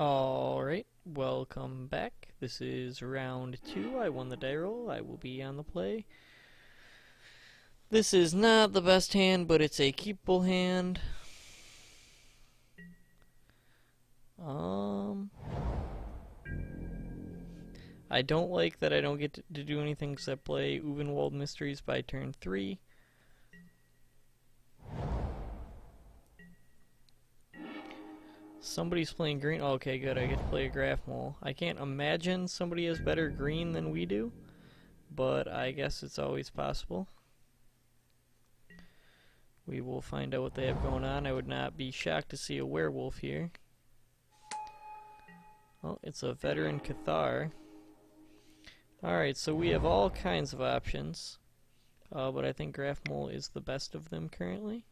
Alright, welcome back. This is round 2. I won the die roll. I will be on the play. This is not the best hand, but it's a keepable hand. I don't like that I don't get to do anything except play Uvenwald Mysteries by turn 3. Somebody's playing green. Oh, okay, good. I get to play a Graph Mole. I can't imagine somebody has better green than we do, but I guess it's always possible. We will find out what they have going on. I would not be shocked to see a werewolf here. Oh, it's a veteran Cathar. Alright, so we have all kinds of options, but I think Graph Mole is the best of them currently.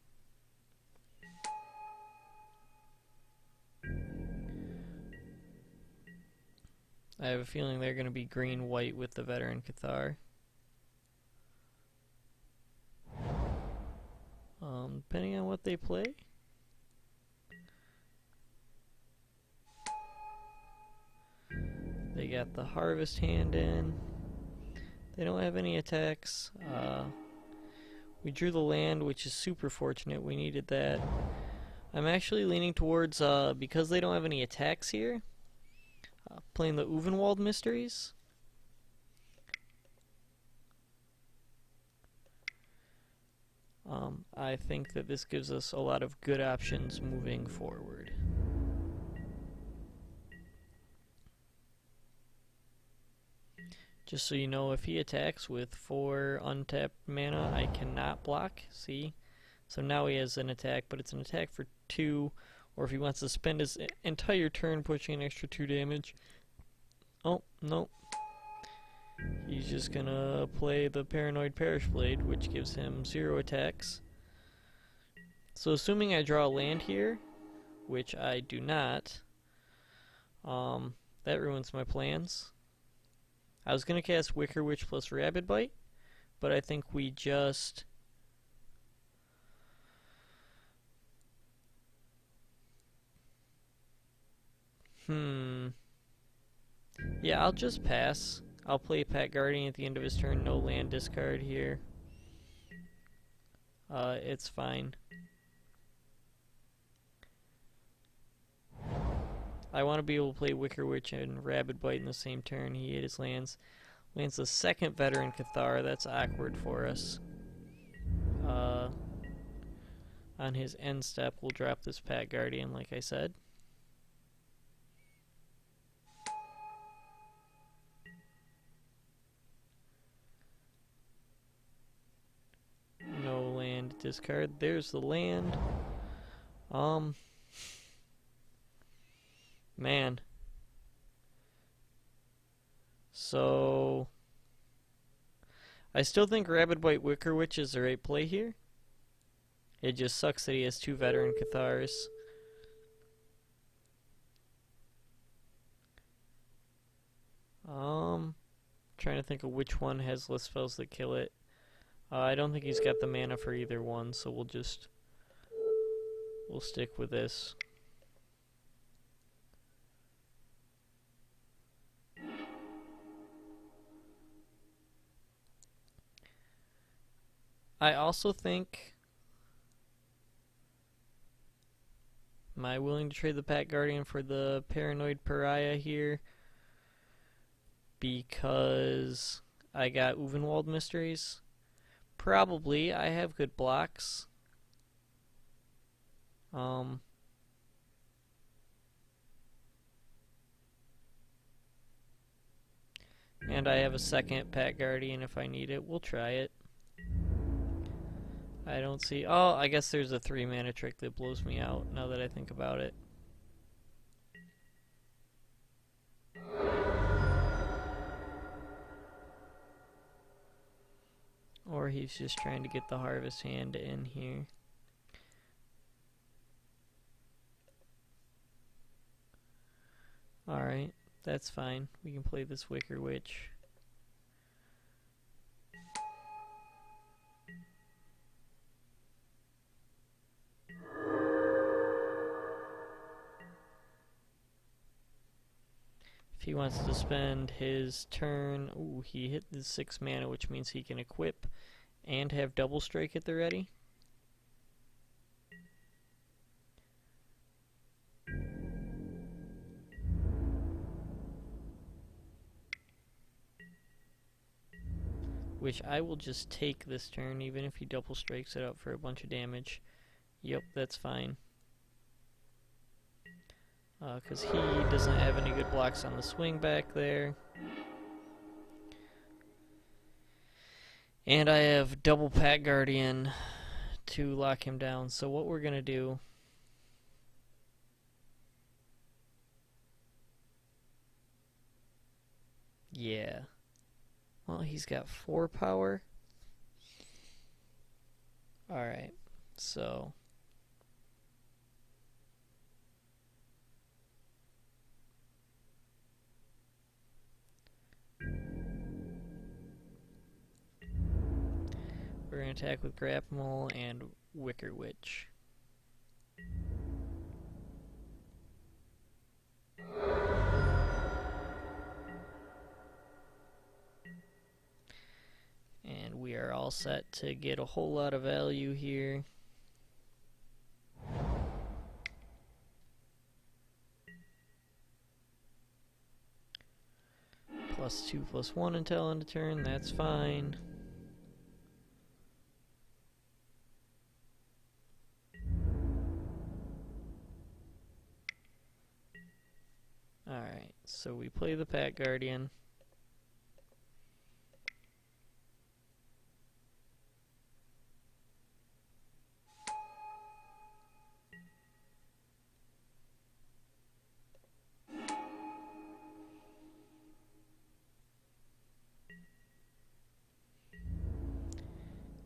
I have a feeling they're going to be green-white with the veteran Cathar. Depending on what they play. They got the Harvest hand in. They don't have any attacks. We drew the land, which is super fortunate. We needed that. I'm actually leaning towards, because they don't have any attacks here, playing the Uvenwald Mysteries. I think that this gives us a lot of good options moving forward. Just so you know, if he attacks with 4 untapped mana, I cannot block. See? So now he has an attack, but it's an attack for 2, or if he wants to spend his entire turn pushing an extra 2 damage. Oh, no. He's just gonna play the Paranoid Parish Blade, which gives him 0 attacks. So assuming I draw a land here, which I do not, that ruins my plans. I was gonna cast Wicker Witch plus Rabid Bite, but I think we just... Yeah, I'll just pass. I'll play Pat Guardian at the end of his turn, no land discard here. It's fine. I want to be able to play Wicker Witch and Rabid Bite in the same turn. He hit his lands. Lands the second veteran Cathar. That's awkward for us. On his end step, we'll drop this Pat Guardian, like I said. No land discard. There's the land. Man. So I still think Rabid White Wicker Witch is the right play here. It just sucks that he has 2 veteran Cathars. Trying to think of which one has less spells that kill it. I don't think he's got the mana for either one, so we'll stick with this. I also think... Am I willing to trade the Pat Guardian for the Paranoid Pariah here? Because I got Uvenwald Mysteries? Probably. I have good blocks. And I have a second Pat Guardian if I need it. We'll try it. I don't see... Oh, I guess there's a 3 mana trick that blows me out now that I think about it. Or he's just trying to get the Harvest hand in here. Alright, that's fine. We can play this Wicker Witch. he wants to spend his turn, ooh, he hit the 6 mana, which means he can equip and have double strike at the ready. Which I will just take this turn, even if he double strikes it out for a bunch of damage. Yep, that's fine. Because he doesn't have any good blocks on the swing back there. And I have double Pack Guardian to lock him down. So what we're going to do... Yeah. Well, he's got 4 power. Alright, so... we're going to attack with Grapple and Wicker Witch. And we are all set to get a whole lot of value here. +2, +1 until end of turn, that's fine. Alright, so we play the Pack Guardian.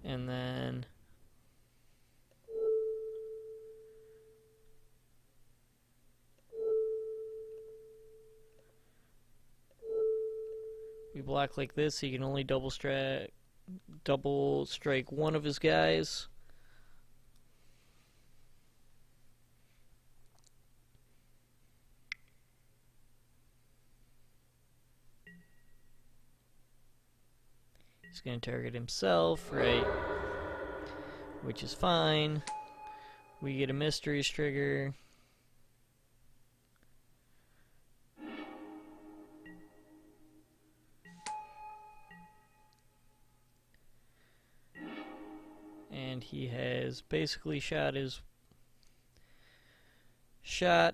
And then we block like this. He can only double strike one of his guys. He's going to target himself, right? Which is fine. We get a Mysteries trigger. And he has basically shot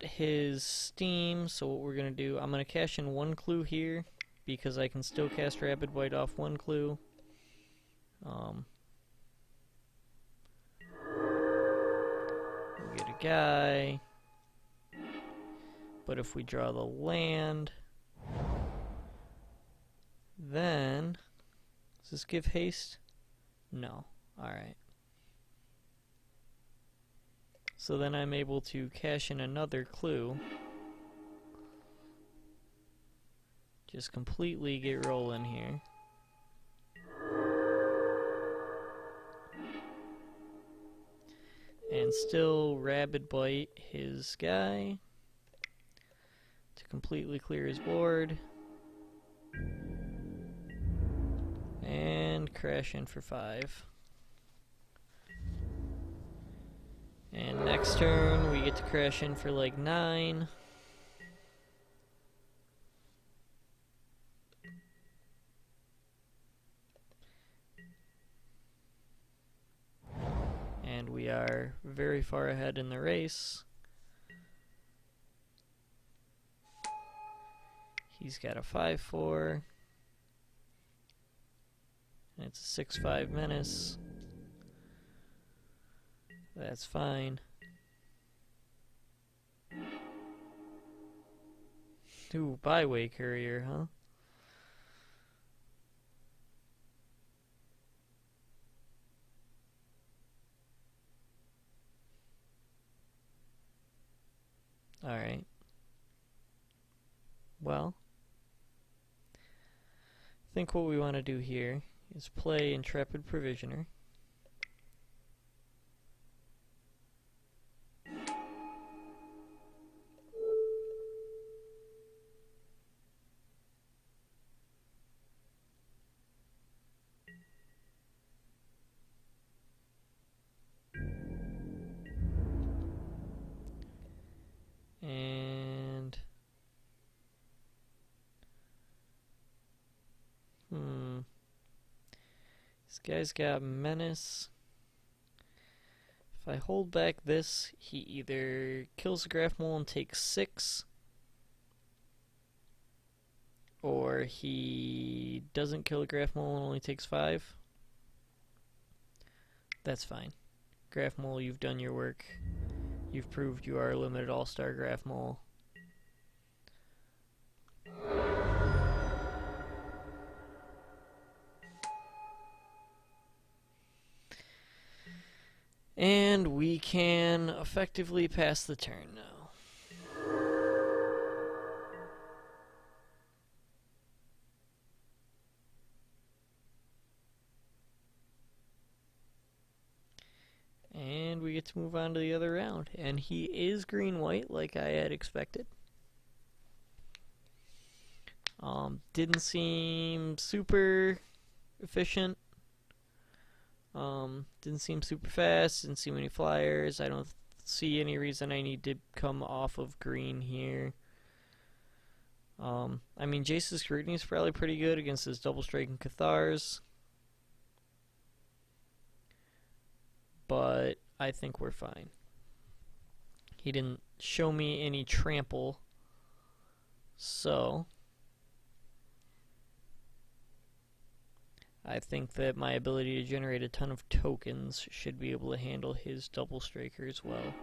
his steam. So what we're going to do, I'm going to cash in 1 clue here because I can still cast Rapid White off 1 clue. We'll get a guy. But if we draw the land, then does this give haste? No. Alright. So then I'm able to cash in another clue. Just completely get rolling here. And still Rabid Bite his guy to completely clear his board. And crash in for 5. And next turn we get to crash in for like 9. And we are very far ahead in the race. He's got a 5/4. And it's a 6/5 menace. That's fine. Ooh, Byway Courier, huh? Alright. Well, I think what we want to do here is play Intrepid Provisioner. This guy's got Menace. If I hold back this, he either kills the Graph Mole and takes 6, or he doesn't kill the Graph Mole and only takes 5. That's fine. Graph Mole, you've done your work. You've proved you are a limited all-star Graph Mole. And we can effectively pass the turn now. And we get to move on to the other round. And he is green-white like I had expected. Didn't seem super efficient. Didn't seem super fast, didn't see many flyers. I don't see any reason I need to come off of green here. I mean, Jace's Scrutiny is probably pretty good against his Double Strike and Cathars. But I think we're fine. He didn't show me any trample. So I think that my ability to generate a ton of tokens should be able to handle his Double Strikers well.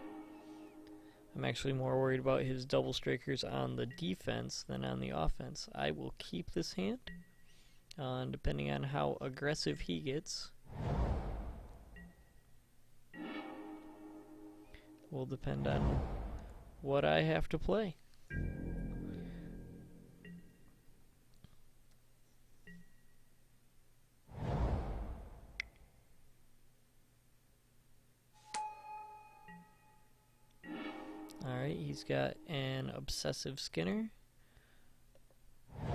I'm actually more worried about his Double Strikers on the defense than on the offense. I will keep this hand, depending on how aggressive he gets. Will depend on what I have to play. Alright, he's got an Obsessive Skinner. I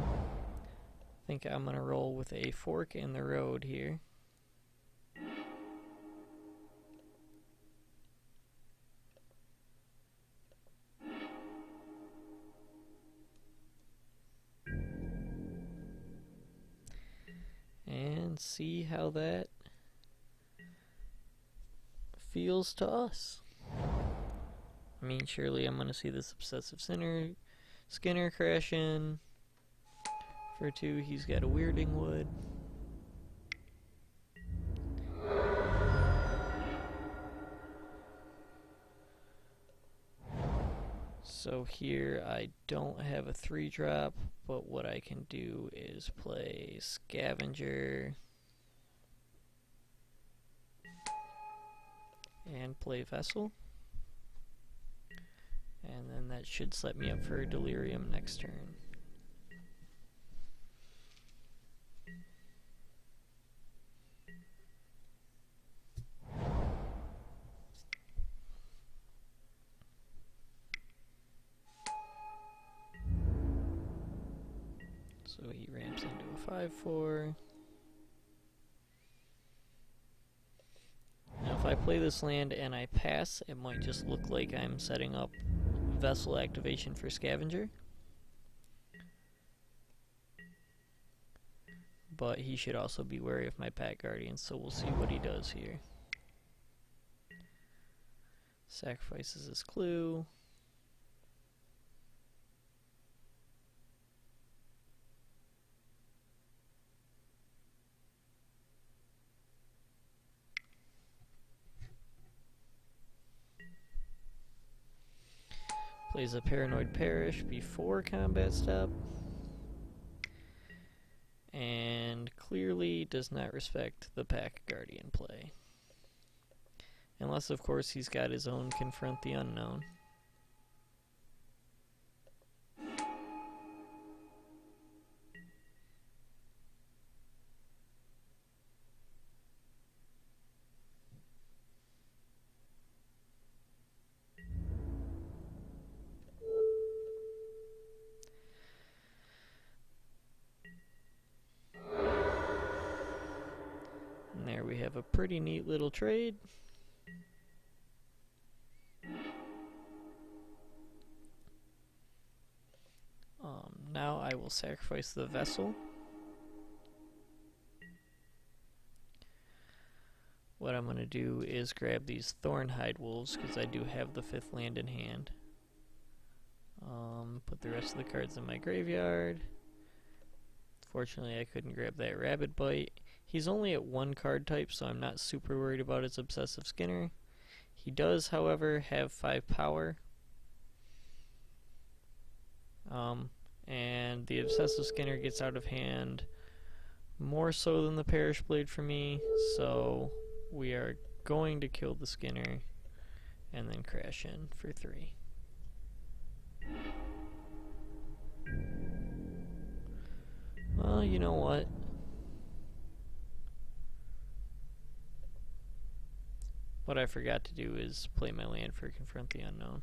think I'm going to roll with a Fork in the Road here. And see how that feels to us. I mean, surely I'm going to see this Obsessive Skinner crash in. For 2, he's got a Weirding Wood. So here I don't have a 3-drop, but what I can do is play Scavenger and play Vessel. And then that should set me up for Delirium next turn. So he ramps into a 5/4. Now if I play this land and I pass, it might just look like I'm setting up Vessel activation for Scavenger. But he should also be wary of my Pack Guardian, so we'll see what he does here. Sacrifices his Clue. Plays a Paranoid Parish before combat stop. And clearly does not respect the Pack Guardian play. Unless, of course, he's got his own Confront the Unknown. And there we have a pretty neat little trade. Now I will sacrifice the Vessel. I'm going to do is grab these Thornhide Wolves, because I do have the 5th land in hand. Put the rest of the cards in my graveyard. Fortunately, I couldn't grab that Rabid Bite. He's only at 1 card type, so I'm not super worried about his Obsessive Skinner. He does, however, have 5 power. And the Obsessive Skinner gets out of hand more so than the Perish Blade for me, so we are going to kill the Skinner and then crash in for 3. Well, you know what? What I forgot to do is play my land for Confront the Unknown.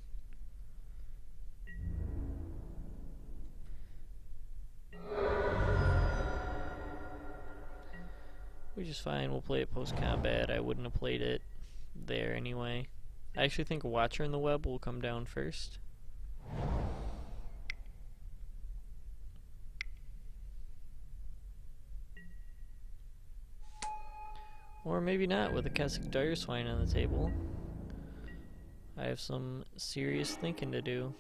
Which is fine, we'll play it post-combat. I wouldn't have played it there anyway. I actually think a Watcher in the Web will come down first. Or maybe not, with a Keswick Dire Swine on the table. I have some serious thinking to do.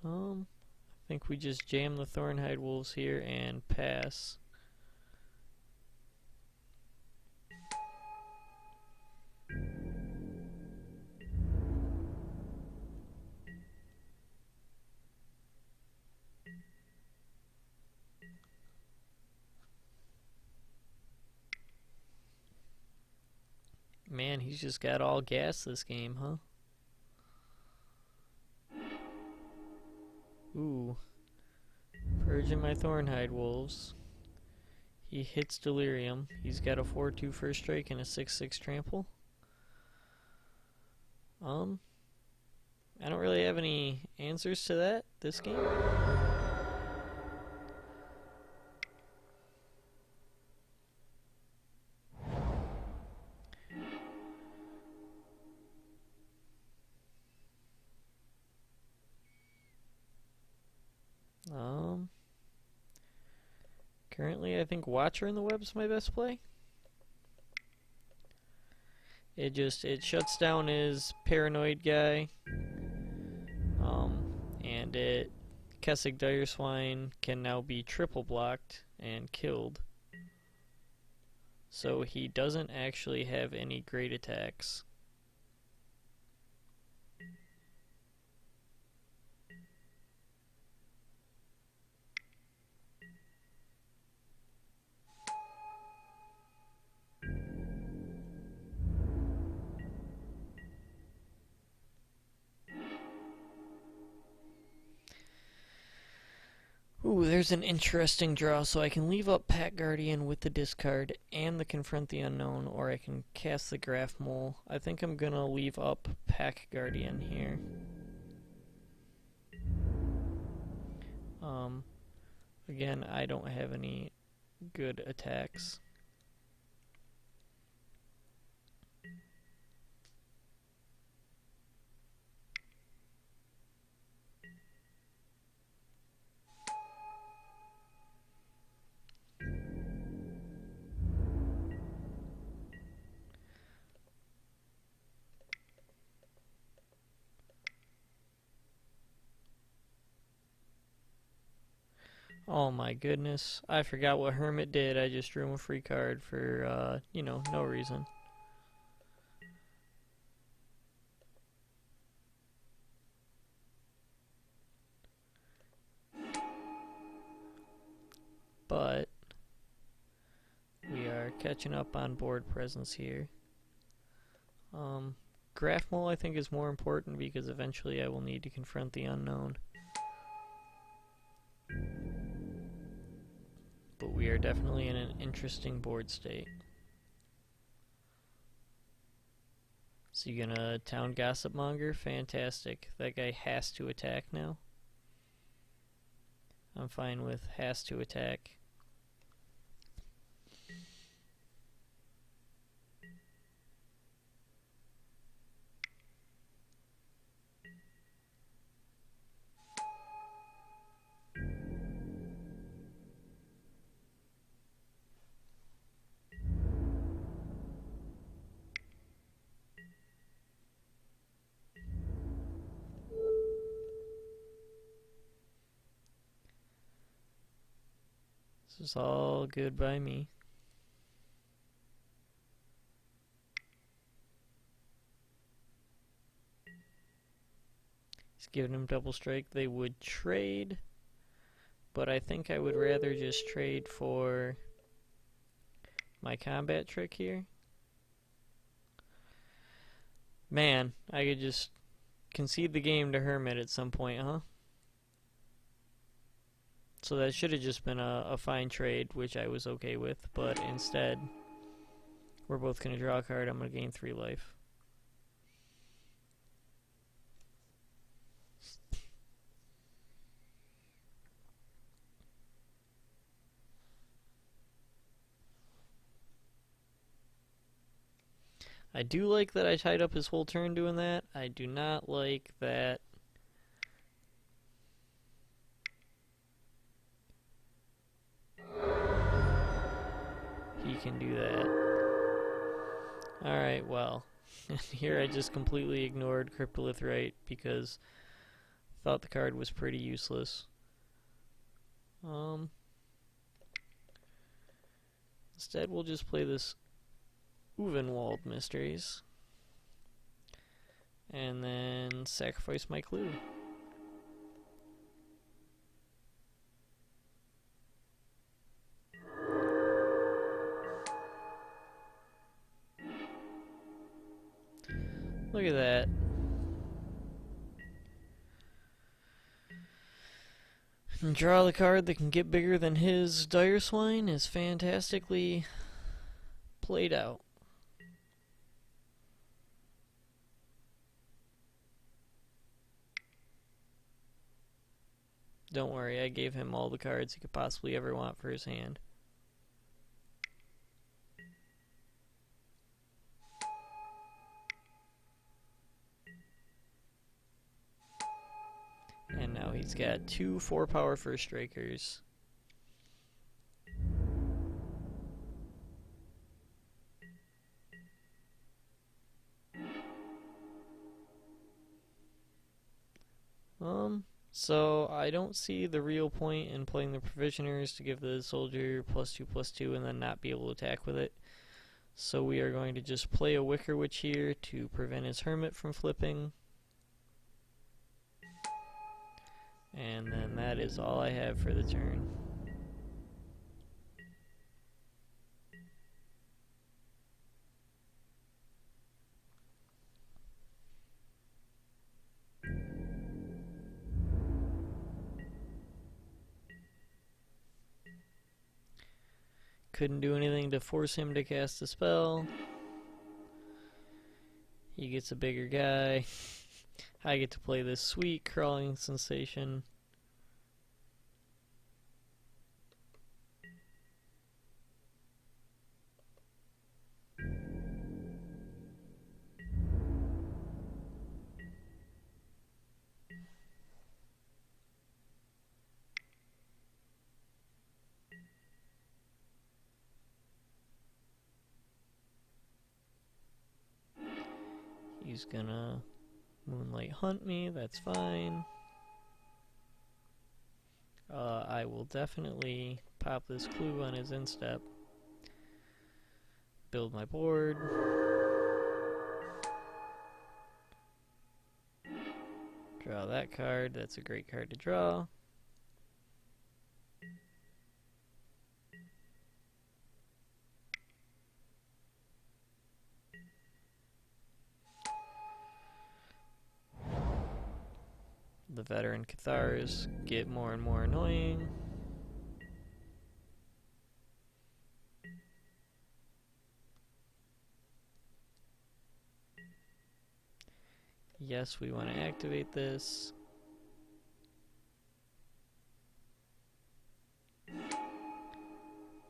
I think we just jam the Thornhide Wolves here and pass. Man, he's just got all gas this game, huh? Ooh. Purging my Thornhide Wolves. He hits Delirium. He's got a 4/2 first strike and a 6/6 trample. I don't really have any answers to that this game. Currently I think Watcher in the Web's my best play. It shuts down his Paranoid guy. And Keswick Dire Swine can now be triple blocked and killed. So he doesn't actually have any great attacks. Ooh, there's an interesting draw, so I can leave up Pack Guardian with the discard and the Confront the Unknown, or I can cast the Graph Mole. I think I'm gonna leave up Pack Guardian here. Again, I don't have any good attacks. Oh my goodness, I forgot what Hermit did. I just drew him a free card for, you know, no reason. But we are catching up on board presence here. Graph Mole I think is more important because eventually I will need to confront the unknown. But we are definitely in an interesting board state. So you gonna Town Gossip Monger? Fantastic. That guy has to attack now. I'm fine with has to attack. This is all good by me. He's giving him double strike. They would trade, but I think I would rather just trade for my combat trick here. Man, I could just concede the game to Hermit at some point, huh? So that should have just been a fine trade, which I was okay with, but instead, we're both going to draw a card. I'm going to gain 3 life. I do like that I tied up his whole turn doing that. I do not like that he can do that. Alright, well, here I just completely ignored Cryptolithrite because I thought the card was pretty useless. Instead, we'll just play this Uvenwald Mysteries and then sacrifice my clue. Look at that. And draw the card that can get bigger than his Dire Swine is fantastically played out. Don't worry, I gave him all the cards he could possibly ever want for his hand. And now he's got 2 4-power first strikers. So I don't see the real point in playing the Provisioners to give the soldier +2/+2 and then not be able to attack with it. So we are going to just play a Wicker Witch here to prevent his Hermit from flipping. And then that is all I have for the turn. Couldn't do anything to force him to cast a spell. He gets a bigger guy. I get to play this sweet crawling sensation. He's gonna Moonlight Hunt me, that's fine. I will definitely pop this clue on his instep. Build my board. Draw that card, that's a great card to draw. The veteran Cathars get more and more annoying. Yes, we want to activate this.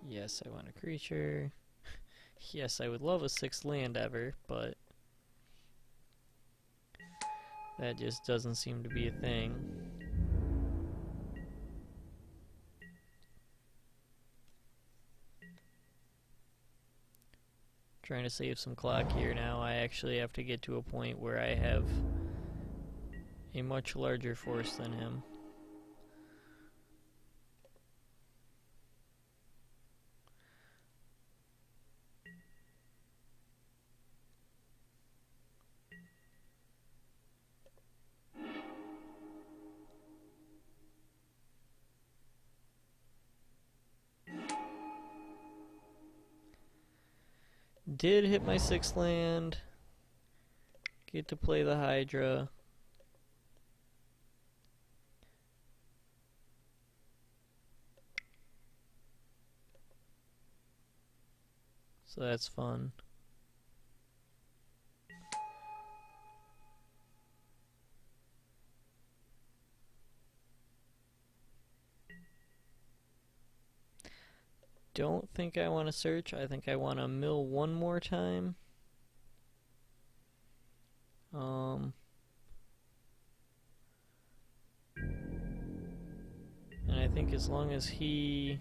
Yes, I want a creature. Yes, I would love a 6th land ever, but that just doesn't seem to be a thing. Trying to save some clock here now. I actually have to get to a point where I have a much larger force than him. Did hit my 6th land. Get to play the Hydra. So that's fun. Don't think I want to search. I think I want to mill one more time. And I think as long as he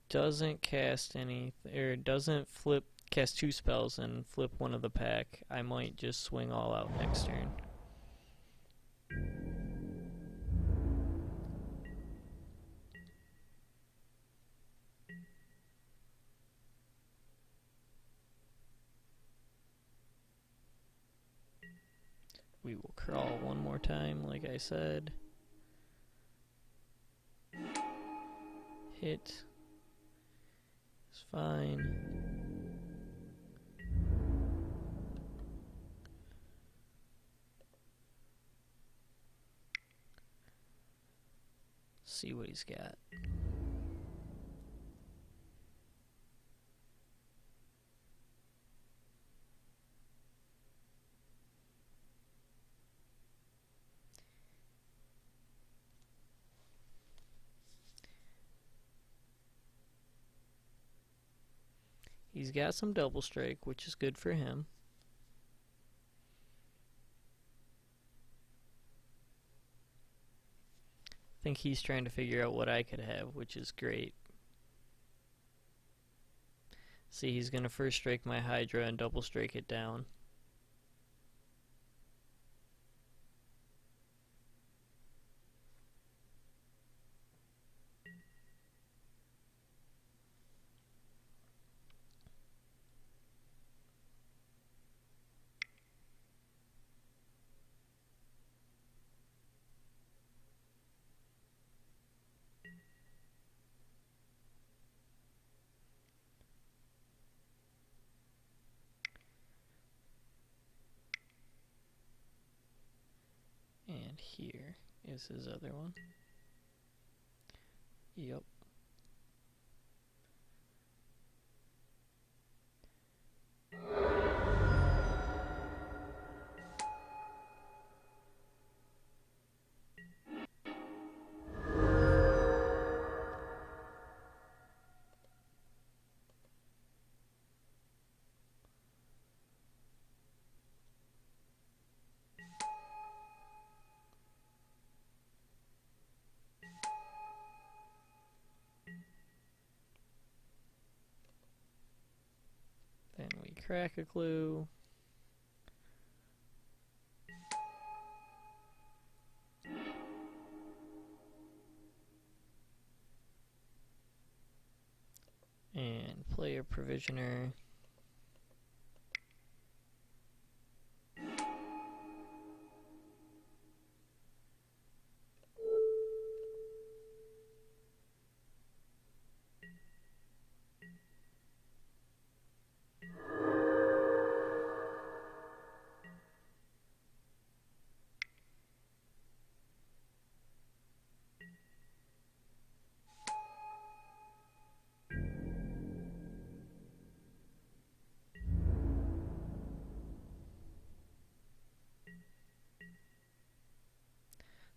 doesn't cast any, or doesn't cast 2 spells and flip one of the pack, I might just swing all out next turn. We will crawl one more time, like I said. Hit is fine. See what he's got. He's got some double strike, which is good for him. I think he's trying to figure out what I could have, which is great. See, he's going to first strike my Hydra and double strike it down. And here is his other one. Yep. Then we crack a clue. And play a provisioner.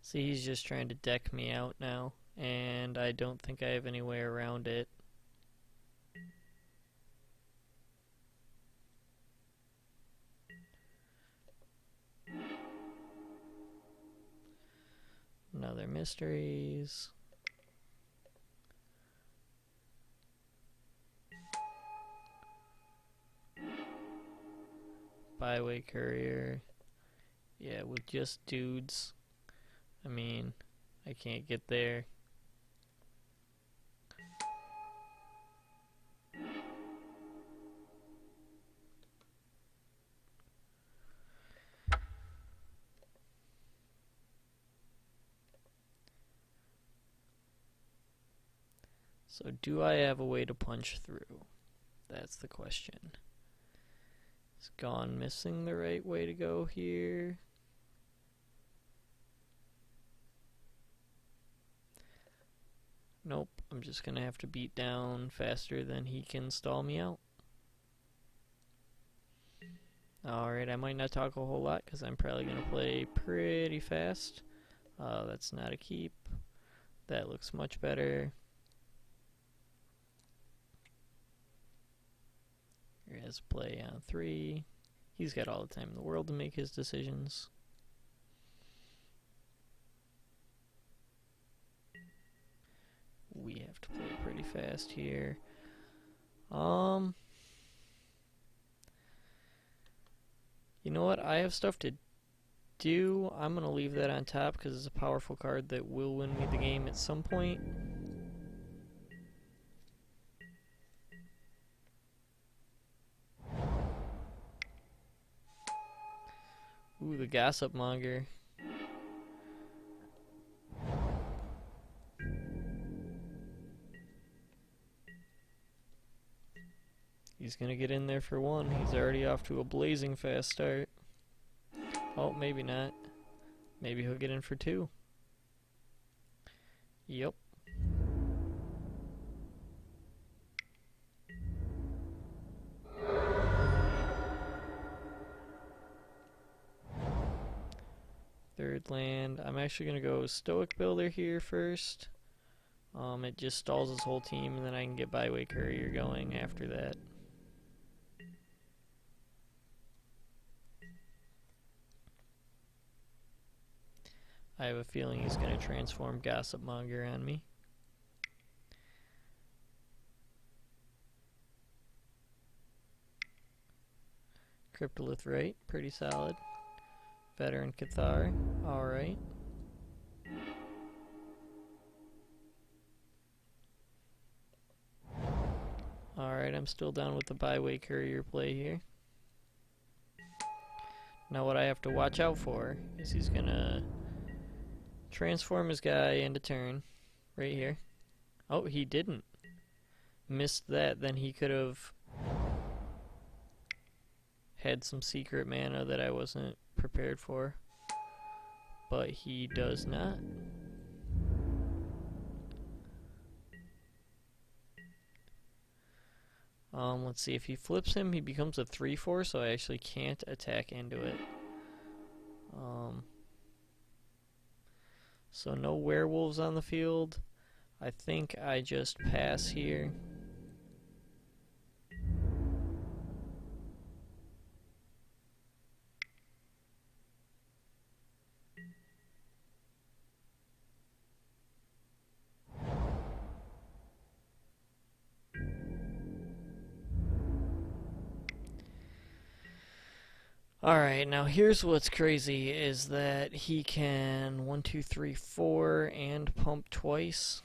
See, he's just trying to deck me out now, and I don't think I have any way around it. Another mysteries. Byway courier. Yeah, with just dudes. I mean, I can't get there. So do I have a way to punch through? That's the question. Is Gone Missing the right way to go here? Nope, I'm just gonna have to beat down faster than he can stall me out. Alright, I might not talk a whole lot because I'm probably gonna play pretty fast. That's not a keep. That looks much better. He has play on 3. He's got all the time in the world to make his decisions. We have to play pretty fast here. You know what? I have stuff to do. I'm going to leave that on top because it's a powerful card that will win me the game at some point. Ooh, the Gossip Monger. He's going to get in there for 1. He's already off to a blazing fast start. Oh, maybe not. Maybe he'll get in for 2. Yep. Third land. I'm actually going to go Stoic Builder here first. It just stalls his whole team, and then I can get Byway Courier going after that. I have a feeling he's going to transform Gossip Monger on me. Cryptolith right, pretty solid. Veteran Cathar, alright. Alright, I'm still down with the Byway Courier play here. Now what I have to watch out for is he's gonna transform his guy into turn, right here. Oh, he didn't. Missed that, then he could have had some secret mana that I wasn't prepared for. But he does not. Let's see, if he flips him, he becomes a 3/4, so I actually can't attack into it. So no werewolves on the field. I think I just pass here. Alright, now here's what's crazy is that he can 1, 2, 3, 4 and pump twice.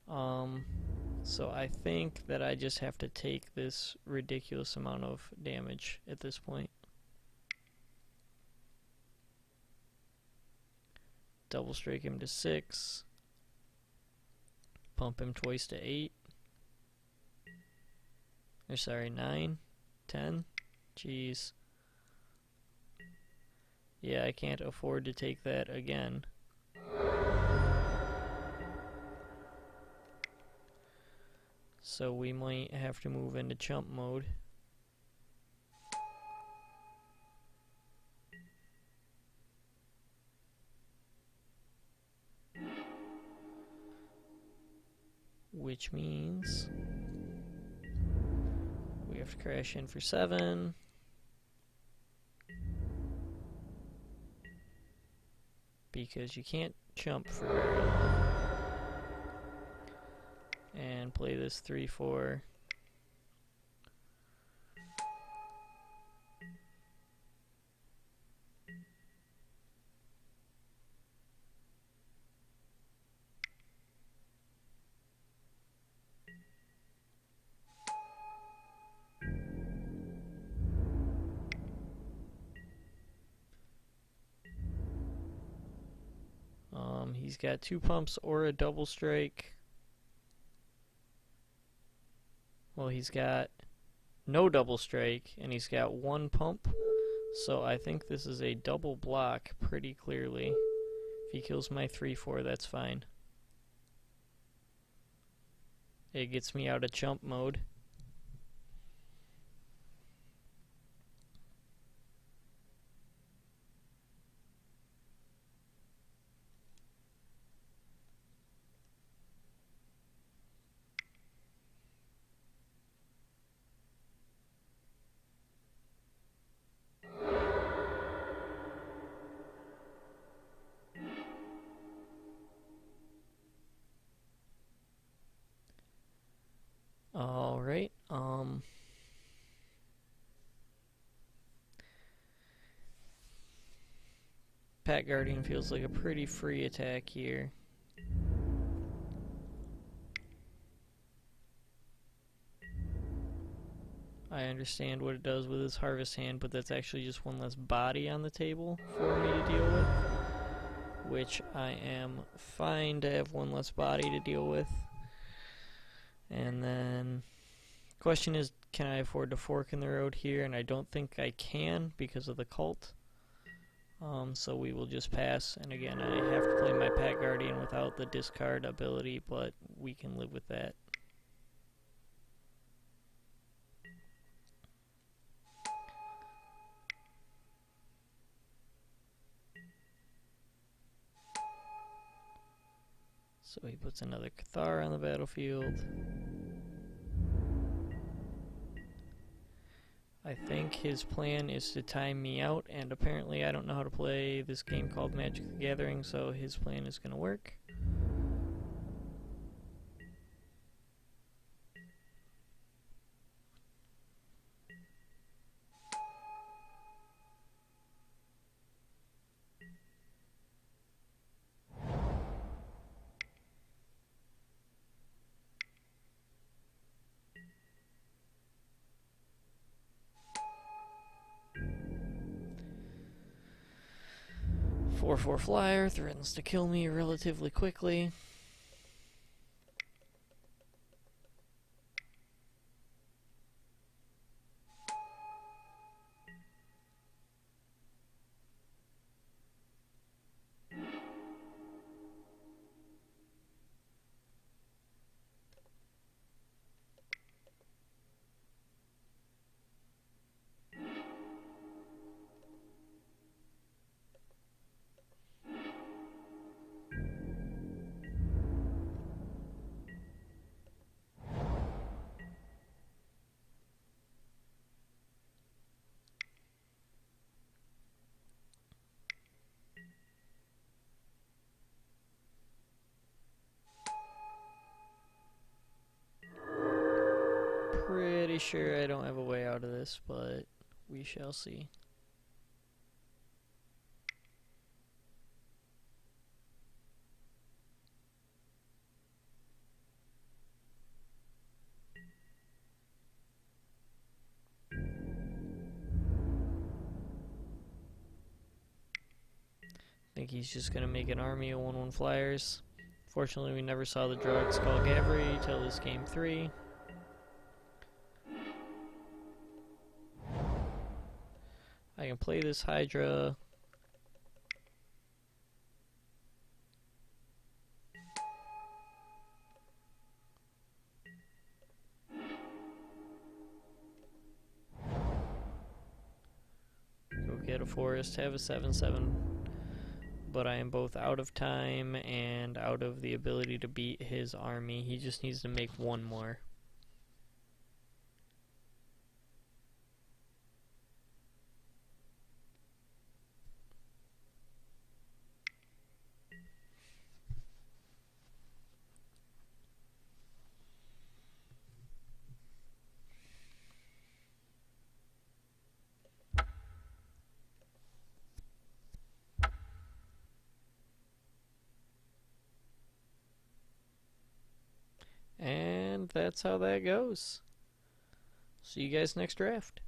So I think that I just have to take this ridiculous amount of damage at this point. Double strike him to 6. Pump him twice to 8. Or sorry, 9, 10. Jeez. Yeah, I can't afford to take that again. So we might have to move into chump mode. Which means we have to crash in for 7. Because you can't chump for very long. And play this 3/4. He's got 2 pumps or a double strike. Well, he's got no double strike, and he's got one pump. So I think this is a double block pretty clearly. If he kills my 3/4, that's fine. It gets me out of chump mode. Alright, Pat Guardian feels like a pretty free attack here. I understand what it does with his harvest hand, but that's actually just one less body on the table for me to deal with. Which I am fine to have one less body to deal with. And then, question is, can I afford to fork in the road here? And I don't think I can because of the cult. So we will just pass. And again, I have to play my Pat Guardian without the discard ability, but we can live with that. So he puts another Cathar on the battlefield. I think his plan is to time me out, and apparently I don't know how to play this game called Magic the Gathering, so his plan is going to work. Four flyer threatens to kill me relatively quickly. Pretty sure I don't have a way out of this, but we shall see. I think he's just going to make an army of 1/1 flyers. Fortunately, we never saw the drug Skull Gavry till this game 3. I can play this Hydra. Go get a forest, have a 7/7. But I am both out of time and out of the ability to beat his army. He just needs to make one more. And that's how that goes. See you guys next draft.